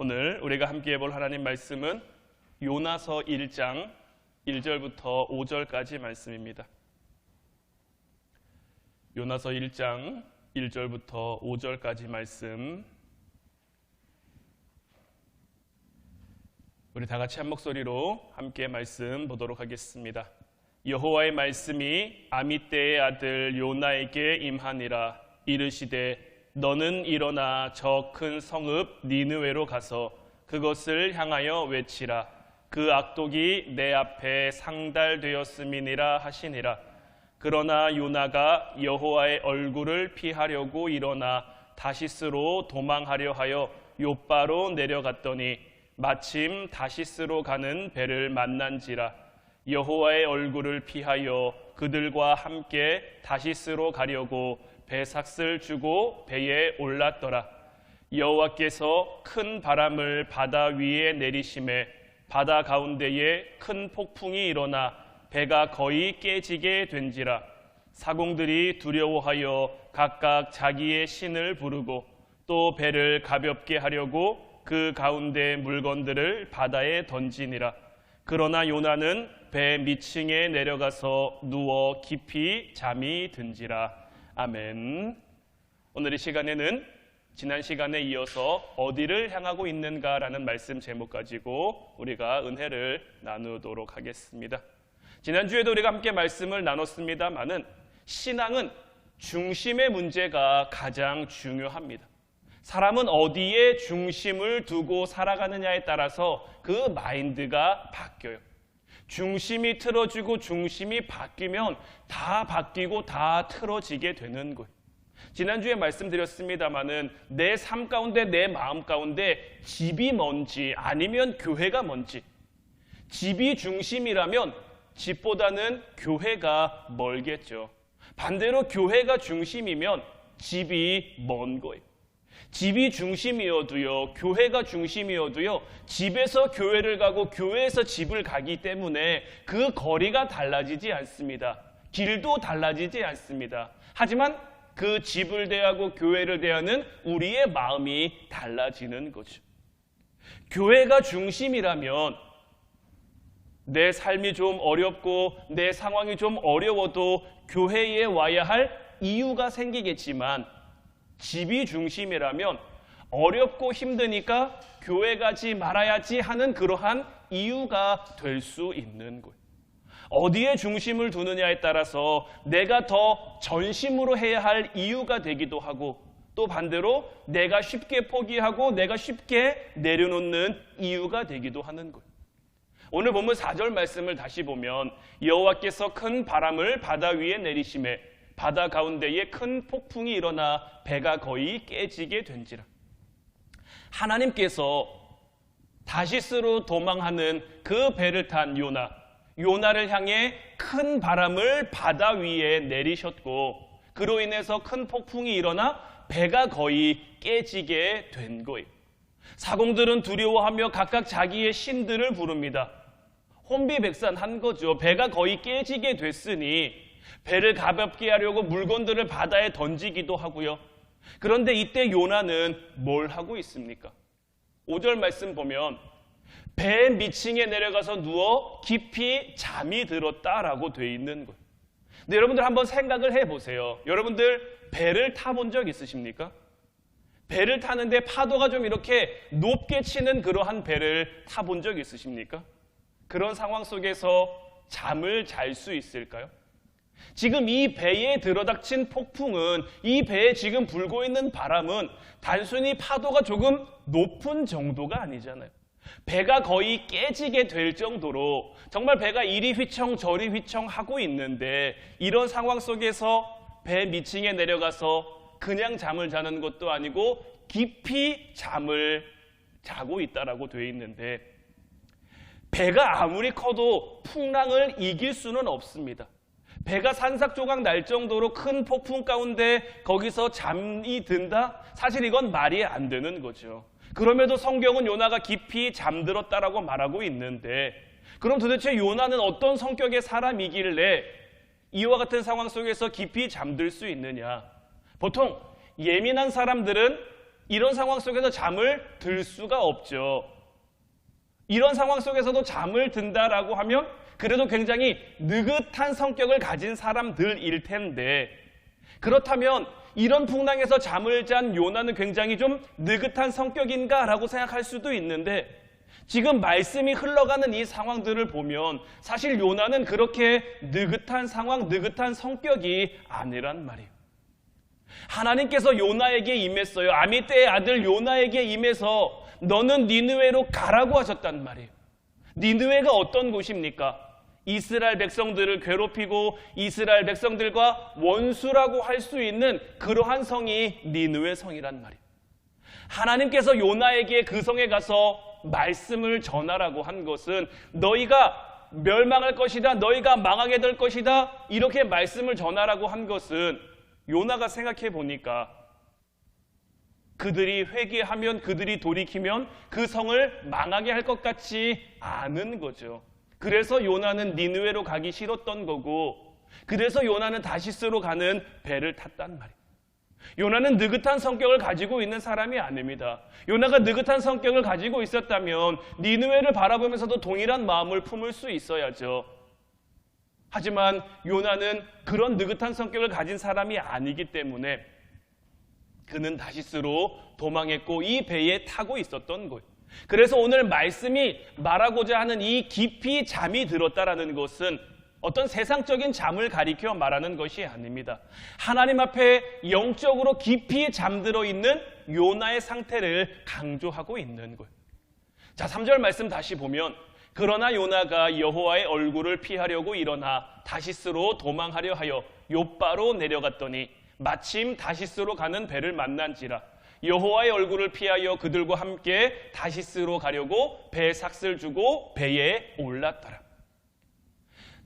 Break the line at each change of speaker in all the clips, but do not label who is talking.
오늘 우리가 함께 볼 하나님 말씀은 요나서 1장 1절부터 5절까지 말씀입니다. 요나서 1장 1절부터 5절까지 말씀, 우리 다 같이 한 목소리로 함께 말씀 보도록 하겠습니다. 여호와의 말씀이 아미떼의 아들 요나에게 임하니라. 이르시되 너는 일어나 저 큰 성읍 니느웨로 가서 그것을 향하여 외치라. 그 악독이 내 앞에 상달되었음이니라 하시니라. 그러나 요나가 여호와의 얼굴을 피하려고 일어나 다시스로 도망하려 하여 욥바로 내려갔더니 마침 다시스로 가는 배를 만난지라. 여호와의 얼굴을 피하여 그들과 함께 다시스로 가려고 배삭을 주고 배에 올랐더라. 여호와께서 큰 바람을 바다 위에 내리심에 바다 가운데에 큰 폭풍이 일어나 배가 거의 깨지게 된지라. 사공들이 두려워하여 각각 자기의 신을 부르고 또 배를 가볍게 하려고 그 가운데 물건들을 바다에 던지니라. 그러나 요나는 배 밑층에 내려가서 누워 깊이 잠이 든지라. 아멘. 오늘 이 시간에는 지난 시간에 이어서 어디를 향하고 있는가라는 말씀 제목 가지고 우리가 은혜를 나누도록 하겠습니다. 지난주에도 우리가 함께 말씀을 나눴습니다마는 신앙은 중심의 문제가 가장 중요합니다. 사람은 어디에 중심을 두고 살아가느냐에 따라서 그 마인드가 바뀌어요. 중심이 틀어지고 중심이 바뀌면 다 바뀌고 다 틀어지게 되는 거예요. 지난주에 말씀드렸습니다마는 내 삶 가운데, 내 마음 가운데 집이 뭔지 아니면 교회가 뭔지, 집이 중심이라면 집보다는 교회가 멀겠죠. 반대로 교회가 중심이면 집이 먼 거예요. 집이 중심이어도요, 교회가 중심이어도요, 집에서 교회를 가고 교회에서 집을 가기 때문에 그 거리가 달라지지 않습니다. 길도 달라지지 않습니다. 하지만 그 집을 대하고 교회를 대하는 우리의 마음이 달라지는 거죠. 교회가 중심이라면 내 삶이 좀 어렵고 내 상황이 좀 어려워도 교회에 와야 할 이유가 생기겠지만, 집이 중심이라면 어렵고 힘드니까 교회 가지 말아야지 하는 그러한 이유가 될 수 있는 거예요. 어디에 중심을 두느냐에 따라서 내가 더 전심으로 해야 할 이유가 되기도 하고, 또 반대로 내가 쉽게 포기하고 내가 쉽게 내려놓는 이유가 되기도 하는 거예요. 오늘 본문 4절 말씀을 다시 보면 여호와께서 큰 바람을 바다 위에 내리심에 바다 가운데에 큰 폭풍이 일어나 배가 거의 깨지게 된지라. 하나님께서 다시스로 도망하는 그 배를 탄 요나를 향해 큰 바람을 바다 위에 내리셨고, 그로 인해서 큰 폭풍이 일어나 배가 거의 깨지게 된 거예요. 사공들은 두려워하며 각각 자기의 신들을 부릅니다. 혼비백산한 거죠. 배가 거의 깨지게 됐으니 배를 가볍게 하려고 물건들을 바다에 던지기도 하고요. 그런데 이때 요나는 뭘 하고 있습니까? 5절 말씀 보면 배 밑층에 내려가서 누워 깊이 잠이 들었다라고 돼 있는 거예요. 근데 여러분들 한번 생각을 해보세요. 여러분들 배를 타본 적 있으십니까? 배를 타는데 파도가 좀 이렇게 높게 치는 그러한 배를 타본 적 있으십니까? 그런 상황 속에서 잠을 잘 수 있을까요? 지금 이 배에 들어닥친 폭풍은, 이 배에 지금 불고 있는 바람은 단순히 파도가 조금 높은 정도가 아니잖아요. 배가 거의 깨지게 될 정도로 정말 배가 이리 휘청 저리 휘청하고 있는데, 이런 상황 속에서 배 밑층에 내려가서 그냥 잠을 자는 것도 아니고 깊이 잠을 자고 있다라고 되어 있는데, 배가 아무리 커도 풍랑을 이길 수는 없습니다. 배가 산삭조각 날 정도로 큰 폭풍 가운데 거기서 잠이 든다? 사실 이건 말이 안 되는 거죠. 그럼에도 성경은 요나가 깊이 잠들었다라고 말하고 있는데, 그럼 도대체 요나는 어떤 성격의 사람이길래 이와 같은 상황 속에서 깊이 잠들 수 있느냐? 보통 예민한 사람들은 이런 상황 속에서 잠을 들 수가 없죠. 이런 상황 속에서도 잠을 든다라고 하면 그래도 굉장히 느긋한 성격을 가진 사람들일 텐데, 그렇다면 이런 풍랑에서 잠을 잔 요나는 굉장히 좀 느긋한 성격인가라고 생각할 수도 있는데, 지금 말씀이 흘러가는 이 상황들을 보면 사실 요나는 그렇게 느긋한 상황, 느긋한 성격이 아니란 말이에요. 하나님께서 요나에게 임했어요. 아미떼의 아들 요나에게 임해서 너는 니느웨로 가라고 하셨단 말이에요. 니느웨가 어떤 곳입니까? 이스라엘 백성들을 괴롭히고 이스라엘 백성들과 원수라고 할 수 있는 그러한 성이 니느웨 성이란 말이에요. 하나님께서 요나에게 그 성에 가서 말씀을 전하라고 한 것은 너희가 멸망할 것이다, 너희가 망하게 될 것이다, 이렇게 말씀을 전하라고 한 것은 요나가 생각해 보니까 그들이 회개하면, 그들이 돌이키면 그 성을 망하게 할 것 같지 않은 거죠. 그래서 요나는 니느웨로 가기 싫었던 거고, 그래서 요나는 다시스로 가는 배를 탔단 말이에요. 요나는 느긋한 성격을 가지고 있는 사람이 아닙니다. 요나가 느긋한 성격을 가지고 있었다면 니느웨를 바라보면서도 동일한 마음을 품을 수 있어야죠. 하지만 요나는 그런 느긋한 성격을 가진 사람이 아니기 때문에 그는 다시스로 도망했고 이 배에 타고 있었던 거예요. 그래서 오늘 말씀이 말하고자 하는 이 깊이 잠이 들었다라는 것은 어떤 세상적인 잠을 가리켜 말하는 것이 아닙니다. 하나님 앞에 영적으로 깊이 잠들어 있는 요나의 상태를 강조하고 있는 거예요. 자, 3절 말씀 다시 보면 그러나 요나가 여호와의 얼굴을 피하려고 일어나 다시스로 도망하려 하여 욥바로 내려갔더니 마침 다시스로 가는 배를 만난지라 여호와의 얼굴을 피하여 그들과 함께 다시스로 가려고 배 삭슬 주고 배에 올랐더라.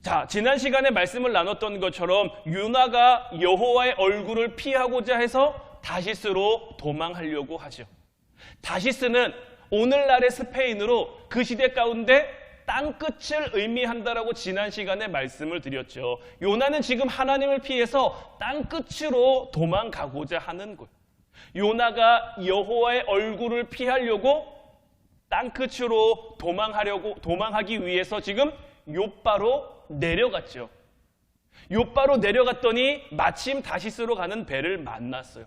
자, 지난 시간에 말씀을 나눴던 것처럼 요나가 여호와의 얼굴을 피하고자 해서 다시스로 도망하려고 하죠. 다시스는 오늘날의 스페인으로 그 시대 가운데 땅끝을 의미한다라고 지난 시간에 말씀을 드렸죠. 요나는 지금 하나님을 피해서 땅끝으로 도망가고자 하는 거예요. 요나가 여호와의 얼굴을 피하려고 땅끝으로 도망하기 위해서 지금 욥바로 내려갔죠. 욥바로 내려갔더니 마침 다시스로 가는 배를 만났어요.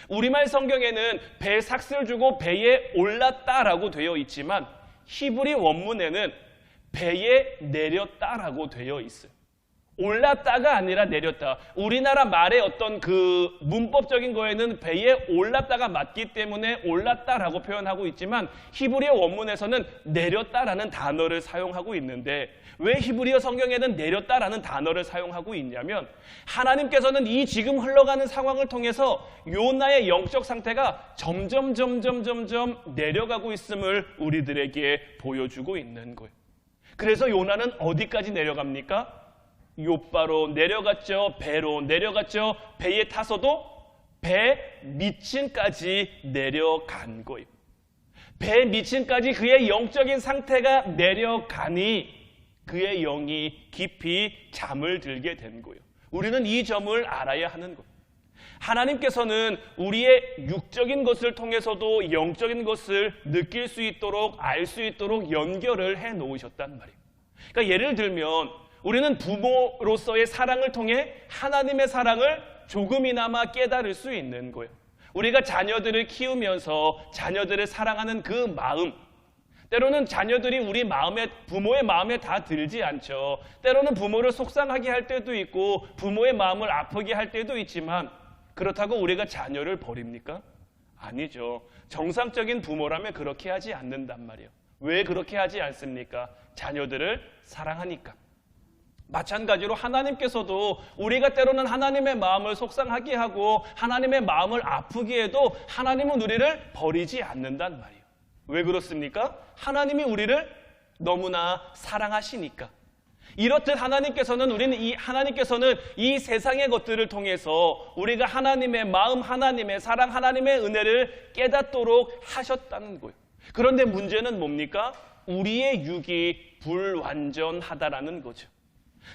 우리말 성경에는 배 삭슬 주고 배에 올랐다라고 되어 있지만 히브리 원문에는 배에 내렸다라고 되어 있어요. 올랐다가 아니라 내렸다. 우리나라 말의 어떤 그 문법적인 거에는 배에 올랐다가 맞기 때문에 올랐다라고 표현하고 있지만 히브리어 원문에서는 내렸다라는 단어를 사용하고 있는데 왜 히브리어 성경에는 내렸다라는 단어를 사용하고 있냐면 하나님께서는 이 지금 흘러가는 상황을 통해서 요나의 영적 상태가 점점 내려가고 있음을 우리들에게 보여주고 있는 거예요. 그래서 요나는 어디까지 내려갑니까? 욥바로 내려갔죠. 배로 내려갔죠. 배에 타서도 배 밑층까지 내려간 거예요. 배 밑층까지 그의 영적인 상태가 내려가니 그의 영이 깊이 잠을 들게 된 거예요. 우리는 이 점을 알아야 하는 거예요. 하나님께서는 우리의 육적인 것을 통해서도 영적인 것을 느낄 수 있도록 알 수 있도록 연결을 해 놓으셨단 말이에요. 그러니까 예를 들면 우리는 부모로서의 사랑을 통해 하나님의 사랑을 조금이나마 깨달을 수 있는 거예요. 우리가 자녀들을 키우면서 자녀들을 사랑하는 그 마음, 때로는 자녀들이 우리 마음에, 부모의 마음에 다 들지 않죠. 때로는 부모를 속상하게 할 때도 있고 부모의 마음을 아프게 할 때도 있지만 그렇다고 우리가 자녀를 버립니까? 아니죠. 정상적인 부모라면 그렇게 하지 않는단 말이에요. 왜 그렇게 하지 않습니까? 자녀들을 사랑하니까. 마찬가지로 하나님께서도 우리가 때로는 하나님의 마음을 속상하게 하고 하나님의 마음을 아프게 해도 하나님은 우리를 버리지 않는단 말이에요. 왜 그렇습니까? 하나님이 우리를 너무나 사랑하시니까. 이렇듯 하나님께서는 하나님께서는 이 세상의 것들을 통해서 우리가 하나님의 마음, 하나님의 사랑, 하나님의 은혜를 깨닫도록 하셨다는 거예요. 그런데 문제는 뭡니까? 우리의 육이 불완전하다라는 거죠.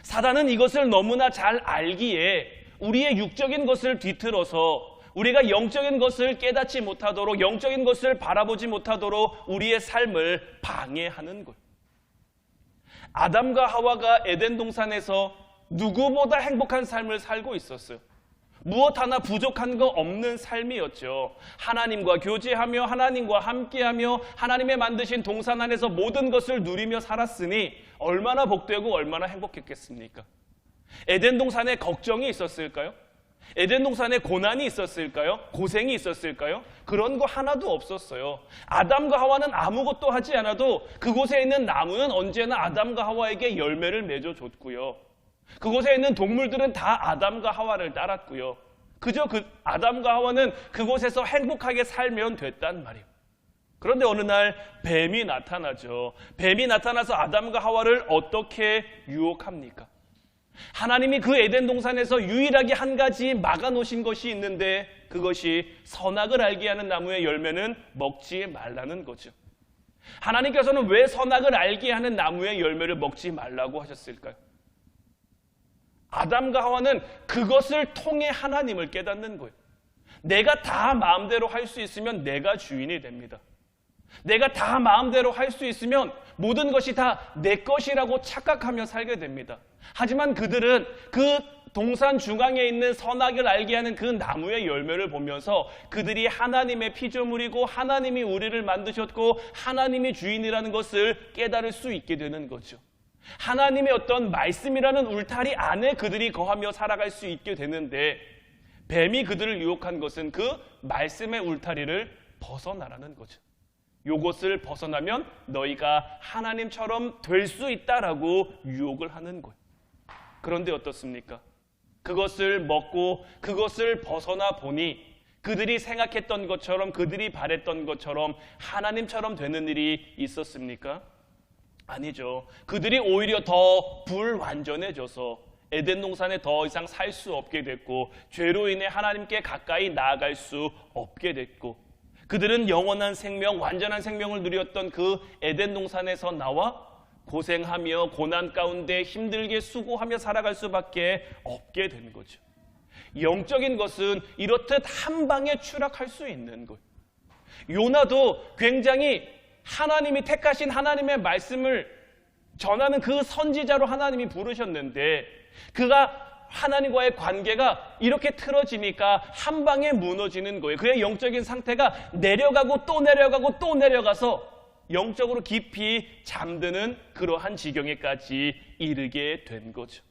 사단은 이것을 너무나 잘 알기에 우리의 육적인 것을 뒤틀어서 우리가 영적인 것을 깨닫지 못하도록, 영적인 것을 바라보지 못하도록 우리의 삶을 방해하는 거예요. 아담과 하와가 에덴 동산에서 누구보다 행복한 삶을 살고 있었어요. 무엇 하나 부족한 거 없는 삶이었죠. 하나님과 교제하며 하나님과 함께하며 하나님의 만드신 동산 안에서 모든 것을 누리며 살았으니 얼마나 복되고 얼마나 행복했겠습니까? 에덴 동산에 걱정이 있었을까요? 에덴 동산에 고난이 있었을까요? 고생이 있었을까요? 그런 거 하나도 없었어요. 아담과 하와는 아무것도 하지 않아도 그곳에 있는 나무는 언제나 아담과 하와에게 열매를 맺어줬고요. 그곳에 있는 동물들은 다 아담과 하와를 따랐고요. 그저 아담과 하와는 그곳에서 행복하게 살면 됐단 말이에요. 그런데 어느 날 뱀이 나타나죠. 뱀이 나타나서 아담과 하와를 어떻게 유혹합니까? 하나님이 그 에덴 동산에서 유일하게 한 가지 막아놓으신 것이 있는데 그것이 선악을 알게 하는 나무의 열매는 먹지 말라는 거죠. 하나님께서는 왜 선악을 알게 하는 나무의 열매를 먹지 말라고 하셨을까요? 아담과 하와는 그것을 통해 하나님을 깨닫는 거예요. 내가 다 마음대로 할 수 있으면 내가 주인이 됩니다. 내가 다 마음대로 할 수 있으면 모든 것이 다 내 것이라고 착각하며 살게 됩니다. 하지만 그들은 그 동산 중앙에 있는 선악을 알게 하는 그 나무의 열매를 보면서 그들이 하나님의 피조물이고 하나님이 우리를 만드셨고 하나님이 주인이라는 것을 깨달을 수 있게 되는 거죠. 하나님의 어떤 말씀이라는 울타리 안에 그들이 거하며 살아갈 수 있게 되는데 뱀이 그들을 유혹한 것은 그 말씀의 울타리를 벗어나라는 거죠. 요것을 벗어나면 너희가 하나님처럼 될 수 있다라고 유혹을 하는 거예요. 그런데 어떻습니까? 그것을 먹고 그것을 벗어나 보니 그들이 생각했던 것처럼 그들이 바랬던 것처럼 하나님처럼 되는 일이 있었습니까? 아니죠. 그들이 오히려 더 불완전해져서 에덴 동산에 더 이상 살 수 없게 됐고 죄로 인해 하나님께 가까이 나아갈 수 없게 됐고 그들은 영원한 생명, 완전한 생명을 누렸던 그 에덴 동산에서 나와 고생하며 고난 가운데 힘들게 수고하며 살아갈 수밖에 없게 된 거죠. 영적인 것은 이렇듯 한 방에 추락할 수 있는 거예요. 요나도 굉장히 하나님이 택하신 하나님의 말씀을 전하는 그 선지자로 하나님이 부르셨는데 그가 하나님과의 관계가 이렇게 틀어지니까 한 방에 무너지는 거예요. 그의 영적인 상태가 내려가고 또 내려가고 또 내려가서 영적으로 깊이 잠드는 그러한 지경에까지 이르게 된 거죠.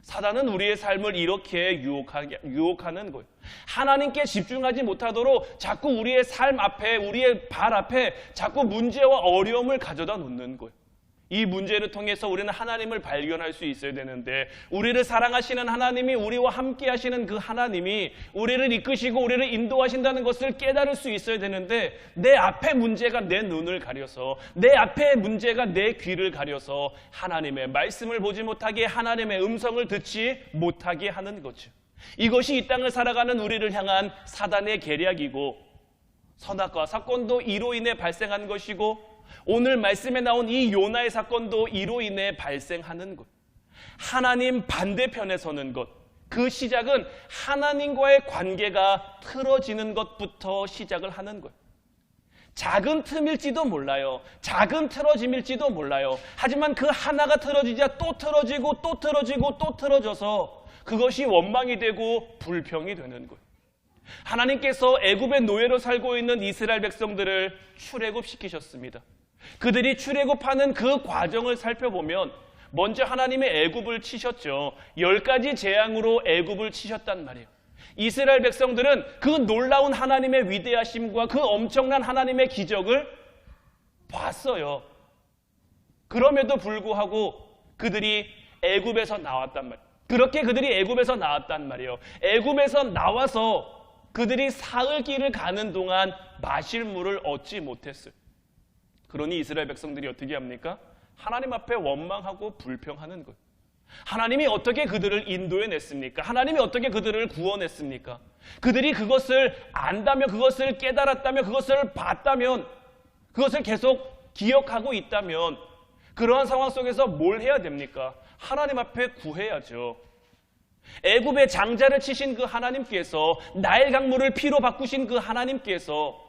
사단은 우리의 삶을 이렇게 유혹하는 거예요. 하나님께 집중하지 못하도록 자꾸 우리의 삶 앞에, 우리의 발 앞에 자꾸 문제와 어려움을 가져다 놓는 거예요. 이 문제를 통해서 우리는 하나님을 발견할 수 있어야 되는데 우리를 사랑하시는 하나님이 우리와 함께 하시는 그 하나님이 우리를 이끄시고 우리를 인도하신다는 것을 깨달을 수 있어야 되는데 내 앞에 문제가 내 눈을 가려서 내 앞에 문제가 내 귀를 가려서 하나님의 말씀을 보지 못하게 하나님의 음성을 듣지 못하게 하는 거죠. 이것이 이 땅을 살아가는 우리를 향한 사단의 계략이고 선악과 사건도 이로 인해 발생한 것이고 오늘 말씀에 나온 이 요나의 사건도 이로 인해 발생하는 것. 하나님 반대편에 서는 것. 그 시작은 하나님과의 관계가 틀어지는 것부터 시작을 하는 거예요. 작은 틈일지도 몰라요. 작은 틀어짐일지도 몰라요. 하지만 그 하나가 틀어지자 또 틀어지고 또 틀어지고 또 틀어져서 그것이 원망이 되고 불평이 되는 거예요. 하나님께서 애굽의 노예로 살고 있는 이스라엘 백성들을 출애굽시키셨습니다. 그들이 출애굽하는 그 과정을 살펴보면 먼저 하나님의 애굽을 치셨죠. 10가지 재앙으로 애굽을 치셨단 말이에요. 이스라엘 백성들은 그 놀라운 하나님의 위대하심과 그 엄청난 하나님의 기적을 봤어요. 그럼에도 불구하고 그들이 애굽에서 나왔단 말이에요. 그렇게 그들이 애굽에서 나왔단 말이에요. 애굽에서 나와서 그들이 사흘 길을 가는 동안 마실 물을 얻지 못했어요. 그러니 이스라엘 백성들이 어떻게 합니까? 하나님 앞에 원망하고 불평하는 거예요. 하나님이 어떻게 그들을 인도해냈습니까? 하나님이 어떻게 그들을 구원했습니까? 그들이 그것을 안다면, 그것을 깨달았다면, 그것을 봤다면, 그것을 계속 기억하고 있다면 그러한 상황 속에서 뭘 해야 됩니까? 하나님 앞에 구해야죠. 애굽의 장자를 치신 그 하나님께서, 나일 강물을 피로 바꾸신 그 하나님께서,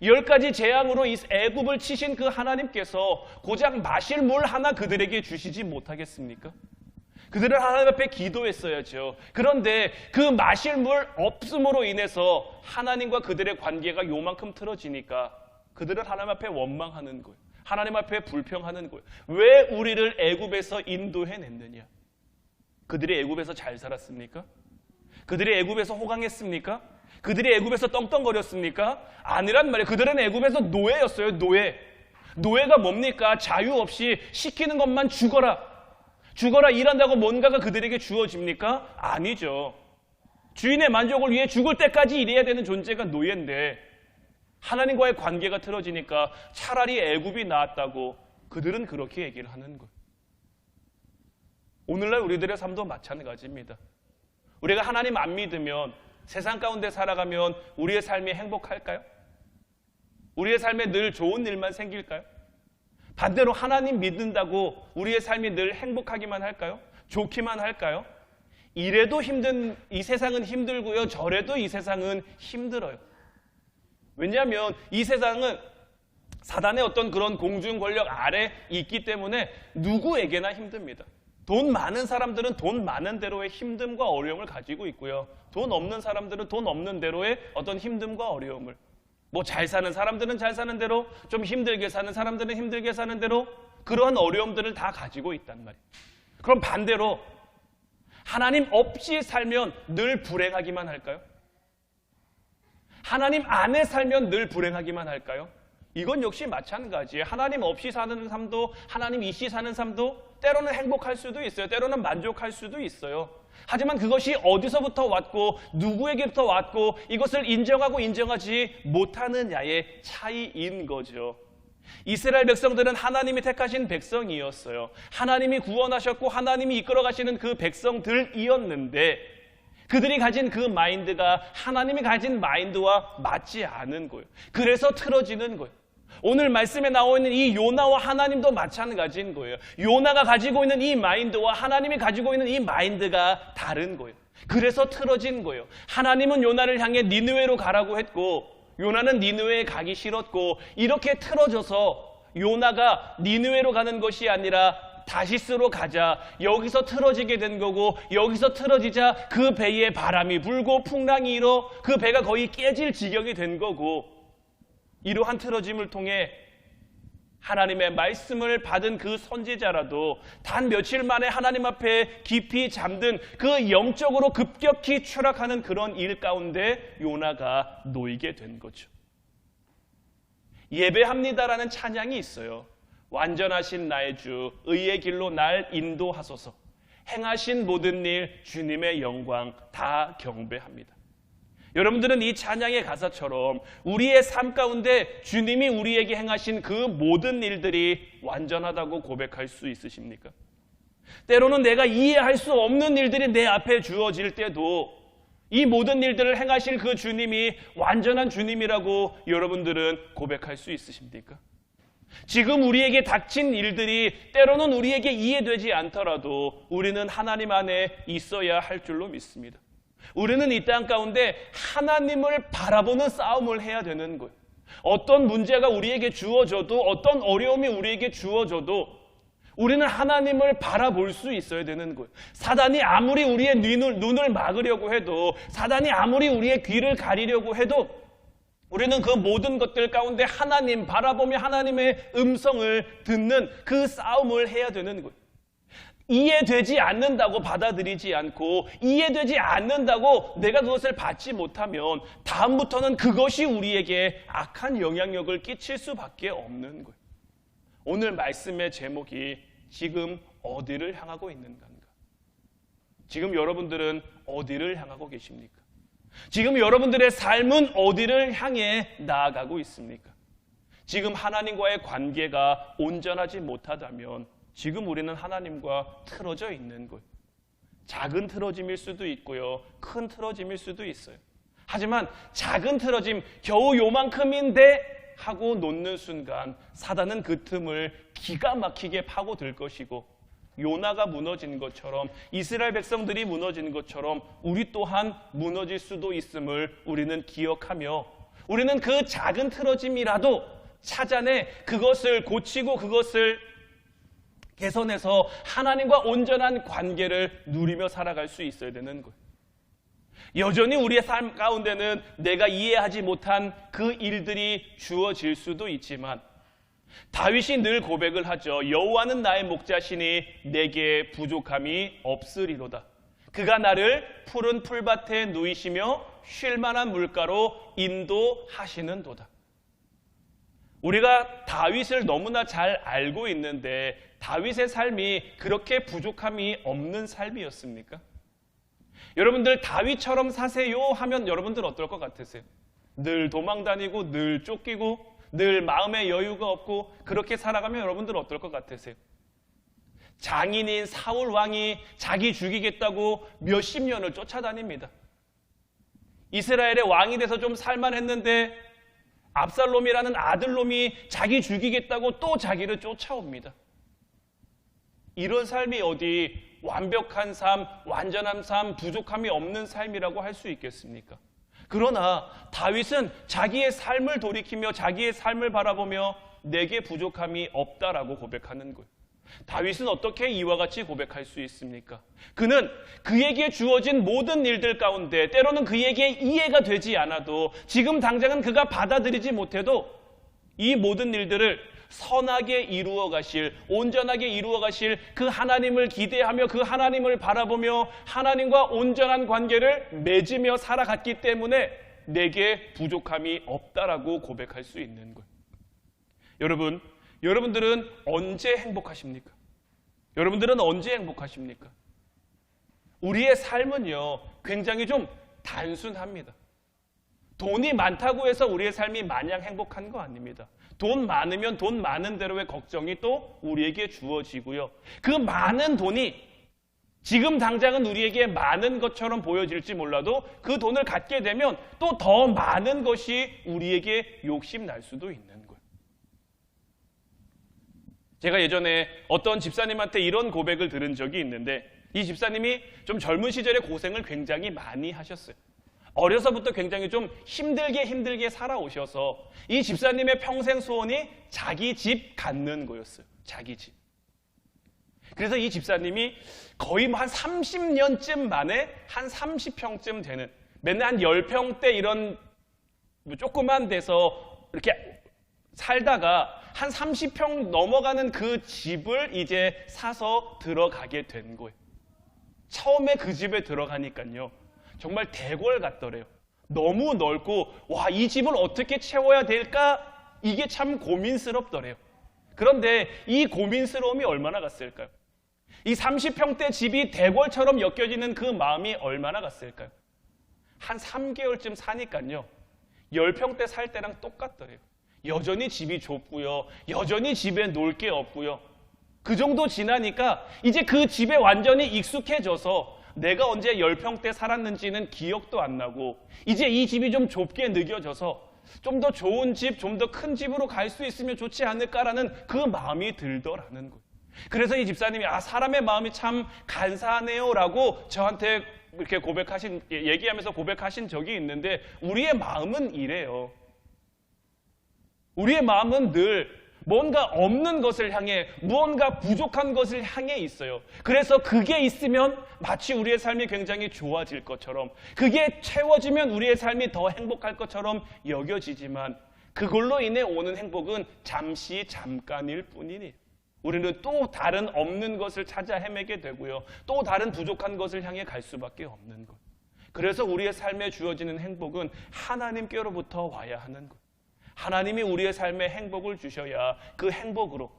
10가지 재앙으로 이 애굽을 치신 그 하나님께서 고작 마실 물 하나 그들에게 주시지 못하겠습니까? 그들은 하나님 앞에 기도했어야죠. 그런데 그 마실 물 없음으로 인해서 하나님과 그들의 관계가 요만큼 틀어지니까 그들은 하나님 앞에 원망하는 거예요. 하나님 앞에 불평하는 거예요. 왜 우리를 애굽에서 인도해냈느냐? 그들이 애굽에서 잘 살았습니까? 그들이 애굽에서 호강했습니까? 그들이 애굽에서 떵떵거렸습니까? 아니란 말이에요. 그들은 애굽에서 노예였어요. 노예가 뭡니까? 자유 없이 시키는 것만 죽어라 일한다고 뭔가가 그들에게 주어집니까? 아니죠. 주인의 만족을 위해 죽을 때까지 일해야 되는 존재가 노예인데 하나님과의 관계가 틀어지니까 차라리 애굽이 나았다고 그들은 그렇게 얘기를 하는 거예요. 오늘날 우리들의 삶도 마찬가지입니다. 우리가 하나님 안 믿으면, 세상 가운데 살아가면 우리의 삶이 행복할까요? 우리의 삶에 늘 좋은 일만 생길까요? 반대로 하나님 믿는다고 우리의 삶이 늘 행복하기만 할까요? 좋기만 할까요? 이래도 이 세상은 힘들고요, 저래도 이 세상은 힘들어요. 왜냐하면 이 세상은 사단의 어떤 그런 공중 권력 아래 있기 때문에 누구에게나 힘듭니다. 돈 많은 사람들은 돈 많은 대로의 힘듦과 어려움을 가지고 있고요, 돈 없는 사람들은 돈 없는 대로의 어떤 힘듦과 어려움을, 뭐 잘 사는 사람들은 잘 사는 대로, 좀 힘들게 사는 사람들은 힘들게 사는 대로 그러한 어려움들을 다 가지고 있단 말이에요. 그럼 반대로 하나님 없이 살면 늘 불행하기만 할까요? 하나님 안에 살면 늘 불행하기만 할까요? 이건 역시 마찬가지예요. 하나님 없이 사는 삶도, 하나님 있이 사는 삶도 때로는 행복할 수도 있어요. 때로는 만족할 수도 있어요. 하지만 그것이 어디서부터 왔고 누구에게부터 왔고 이것을 인정하고 인정하지 못하느냐의 차이인 거죠. 이스라엘 백성들은 하나님이 택하신 백성이었어요. 하나님이 구원하셨고 하나님이 이끌어가시는 그 백성들이었는데 그들이 가진 그 마인드가 하나님이 가진 마인드와 맞지 않은 거예요. 그래서 틀어지는 거예요. 오늘 말씀에 나와 있는 이 요나와 하나님도 마찬가지인 거예요. 요나가 가지고 있는 이 마인드와 하나님이 가지고 있는 이 마인드가 다른 거예요. 그래서 틀어진 거예요. 하나님은 요나를 향해 니느웨로 가라고 했고 요나는 니느웨에 가기 싫었고, 이렇게 틀어져서 요나가 니느웨로 가는 것이 아니라 다시스로 가자, 여기서 틀어지게 된 거고, 여기서 틀어지자 그 배에 바람이 불고 풍랑이 일어 그 배가 거의 깨질 지경이 된 거고, 이러한 틀어짐을 통해 하나님의 말씀을 받은 그 선지자라도 단 며칠 만에 하나님 앞에 깊이 잠든 그 영적으로 급격히 추락하는 그런 일 가운데 요나가 놓이게 된 거죠. 예배합니다라는 찬양이 있어요. 완전하신 나의 주, 의의 길로 날 인도하소서. 행하신 모든 일 주님의 영광 다 경배합니다. 여러분들은 이 찬양의 가사처럼 우리의 삶 가운데 주님이 우리에게 행하신 그 모든 일들이 완전하다고 고백할 수 있으십니까? 때로는 내가 이해할 수 없는 일들이 내 앞에 주어질 때도 이 모든 일들을 행하실 그 주님이 완전한 주님이라고 여러분들은 고백할 수 있으십니까? 지금 우리에게 닥친 일들이 때로는 우리에게 이해되지 않더라도 우리는 하나님 안에 있어야 할 줄로 믿습니다. 우리는 이 땅 가운데 하나님을 바라보는 싸움을 해야 되는 거예요. 어떤 문제가 우리에게 주어져도, 어떤 어려움이 우리에게 주어져도 우리는 하나님을 바라볼 수 있어야 되는 거예요. 사단이 아무리 우리의 눈을 막으려고 해도, 사단이 아무리 우리의 귀를 가리려고 해도 우리는 그 모든 것들 가운데 하나님 바라보며 하나님의 음성을 듣는 그 싸움을 해야 되는 거예요. 이해되지 않는다고 받아들이지 않고, 이해되지 않는다고 내가 그것을 받지 못하면 다음부터는 그것이 우리에게 악한 영향력을 끼칠 수밖에 없는 거예요. 오늘 말씀의 제목이 지금 어디를 향하고 있는 건가? 지금 여러분들은 어디를 향하고 계십니까? 지금 여러분들의 삶은 어디를 향해 나아가고 있습니까? 지금 하나님과의 관계가 온전하지 못하다면 지금 우리는 하나님과 틀어져 있는 거예요. 작은 틀어짐일 수도 있고요, 큰 틀어짐일 수도 있어요. 하지만 작은 틀어짐, 겨우 요만큼인데 하고 놓는 순간 사단은 그 틈을 기가 막히게 파고들 것이고, 요나가 무너진 것처럼, 이스라엘 백성들이 무너진 것처럼 우리 또한 무너질 수도 있음을 우리는 기억하며, 우리는 그 작은 틀어짐이라도 찾아내 그것을 고치고 그것을 개선해서 하나님과 온전한 관계를 누리며 살아갈 수 있어야 되는 거예요. 여전히 우리의 삶 가운데는 내가 이해하지 못한 그 일들이 주어질 수도 있지만, 다윗이 늘 고백을 하죠. 여호와는 나의 목자시니 내게 부족함이 없으리로다. 그가 나를 푸른 풀밭에 누이시며 쉴 만한 물가로 인도하시는도다. 우리가 다윗을 너무나 잘 알고 있는데 다윗의 삶이 그렇게 부족함이 없는 삶이었습니까? 여러분들 다윗처럼 사세요 하면 여러분들 어떨 것 같으세요? 늘 도망다니고 늘 쫓기고 늘 마음의 여유가 없고 그렇게 살아가면 여러분들 어떨 것 같으세요? 장인인 사울 왕이 자기 죽이겠다고 몇십 년을 쫓아다닙니다. 이스라엘의 왕이 돼서 좀 살만했는데 압살롬이라는 아들놈이 자기 죽이겠다고 또 자기를 쫓아옵니다. 이런 삶이 어디 완벽한 삶, 완전한 삶, 부족함이 없는 삶이라고 할 수 있겠습니까? 그러나 다윗은 자기의 삶을 돌이키며 자기의 삶을 바라보며 내게 부족함이 없다라고 고백하는 거예요. 다윗은 어떻게 이와 같이 고백할 수 있습니까? 그는 그에게 주어진 모든 일들 가운데 때로는 그에게 이해가 되지 않아도 지금 당장은 그가 받아들이지 못해도 이 모든 일들을 선하게 이루어 가실, 온전하게 이루어 가실 그 하나님을 기대하며 그 하나님을 바라보며 하나님과 온전한 관계를 맺으며 살아갔기 때문에 내게 부족함이 없다라고 고백할 수 있는 거예요. 여러분들은 언제 행복하십니까? 여러분들은 언제 행복하십니까? 우리의 삶은요, 굉장히 좀 단순합니다. 돈이 많다고 해서 우리의 삶이 마냥 행복한 거 아닙니다. 돈 많으면 돈 많은 대로의 걱정이 또 우리에게 주어지고요. 그 많은 돈이 지금 당장은 우리에게 많은 것처럼 보여질지 몰라도 그 돈을 갖게 되면 또 더 많은 것이 우리에게 욕심날 수도 있는 거예요. 제가 예전에 어떤 집사님한테 이런 고백을 들은 적이 있는데 이 집사님이 좀 젊은 시절에 고생을 굉장히 많이 하셨어요. 어려서부터 굉장히 좀 힘들게 살아오셔서 이 집사님의 평생 소원이 자기 집 갖는 거였어요. 자기 집. 그래서 이 집사님이 거의 한 30년쯤 만에 한 30평쯤 되는, 맨날 한 10평대 이런 조그만 데서 이렇게 살다가 한 30평 넘어가는 그 집을 이제 사서 들어가게 된 거예요. 처음에 그 집에 들어가니까요, 정말 대궐 같더래요. 너무 넓고 와, 이 집을 어떻게 채워야 될까? 이게 참 고민스럽더래요. 그런데 이 고민스러움이 얼마나 갔을까요? 이 30평대 집이 대궐처럼 엮여지는 그 마음이 얼마나 갔을까요? 한 3개월쯤 사니까요, 10평대 살 때랑 똑같더래요. 여전히 집이 좁고요, 여전히 집에 놀 게 없고요. 그 정도 지나니까 이제 그 집에 완전히 익숙해져서 내가 언제 10평대 살았는지는 기억도 안 나고 이제 이 집이 좀 좁게 느껴져서 좀 더 좋은 집, 좀 더 큰 집으로 갈 수 있으면 좋지 않을까라는 그 마음이 들더라는 거예요. 그래서 이 집사님이 사람의 마음이 참 간사하네요 라고 저한테 이렇게 얘기하면서 고백하신 적이 있는데 우리의 마음은 이래요. 우리의 마음은 늘 뭔가 없는 것을 향해, 무언가 부족한 것을 향해 있어요. 그래서 그게 있으면 마치 우리의 삶이 굉장히 좋아질 것처럼, 그게 채워지면 우리의 삶이 더 행복할 것처럼 여겨지지만 그걸로 인해 오는 행복은 잠깐일 뿐이니 우리는 또 다른 없는 것을 찾아 헤매게 되고요, 또 다른 부족한 것을 향해 갈 수밖에 없는 것. 그래서 우리의 삶에 주어지는 행복은 하나님께로부터 와야 하는 것. 하나님이 우리의 삶에 행복을 주셔야 그 행복으로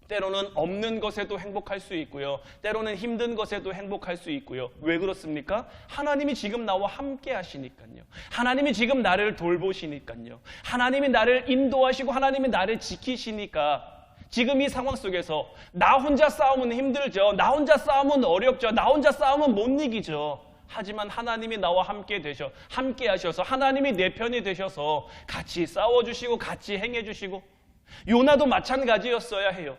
때로는 없는 것에도 행복할 수 있고요, 때로는 힘든 것에도 행복할 수 있고요. 왜 그렇습니까? 하나님이 지금 나와 함께 하시니까요. 하나님이 지금 나를 돌보시니까요. 하나님이 나를 인도하시고 하나님이 나를 지키시니까 지금 이 상황 속에서 나 혼자 싸우면 힘들죠. 나 혼자 싸우면 어렵죠. 나 혼자 싸우면 못 이기죠. 하지만 하나님이 나와 함께 하셔서 하나님이 내 편이 되셔서 같이 싸워주시고 같이 행해주시고, 요나도 마찬가지였어야 해요.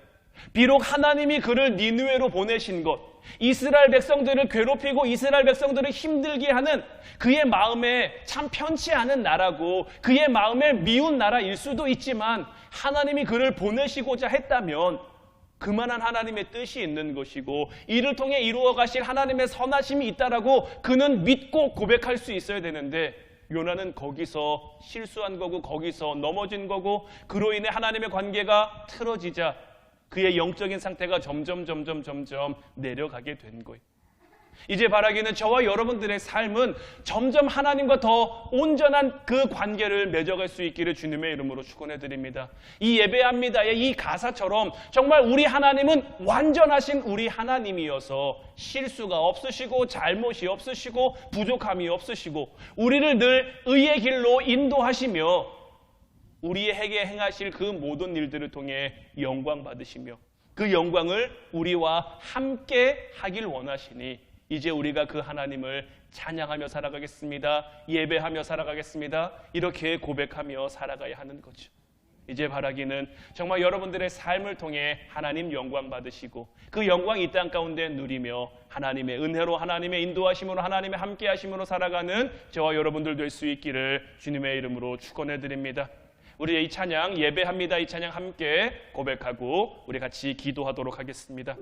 비록 하나님이 그를 니느웨로 보내신 것, 이스라엘 백성들을 괴롭히고 이스라엘 백성들을 힘들게 하는 그의 마음에 참 편치 않은 나라고 그의 마음에 미운 나라일 수도 있지만 하나님이 그를 보내시고자 했다면 그만한 하나님의 뜻이 있는 것이고 이를 통해 이루어 가실 하나님의 선하심이 있다라고 그는 믿고 고백할 수 있어야 되는데 요나는 거기서 실수한 거고 거기서 넘어진 거고 그로 인해 하나님의 관계가 틀어지자 그의 영적인 상태가 점점 내려가게 된 거예요. 이제 바라기는 저와 여러분들의 삶은 점점 하나님과 더 온전한 그 관계를 맺어갈 수 있기를 주님의 이름으로 축원해 드립니다. 이 예배합니다의 이 가사처럼 정말 우리 하나님은 완전하신 우리 하나님이어서 실수가 없으시고 잘못이 없으시고 부족함이 없으시고 우리를 늘 의의 길로 인도하시며 우리에게 행하실 그 모든 일들을 통해 영광 받으시며 그 영광을 우리와 함께 하길 원하시니 이제 우리가 그 하나님을 찬양하며 살아가겠습니다. 예배하며 살아가겠습니다. 이렇게 고백하며 살아가야 하는 거죠. 이제 바라기는 정말 여러분들의 삶을 통해 하나님 영광 받으시고 그 영광 이 땅 가운데 누리며 하나님의 은혜로 하나님의 인도하심으로 하나님의 함께하심으로 살아가는 저와 여러분들 될 수 있기를 주님의 이름으로 축원해 드립니다. 우리 이 찬양 예배합니다. 이 찬양 함께 고백하고 우리 같이 기도하도록 하겠습니다.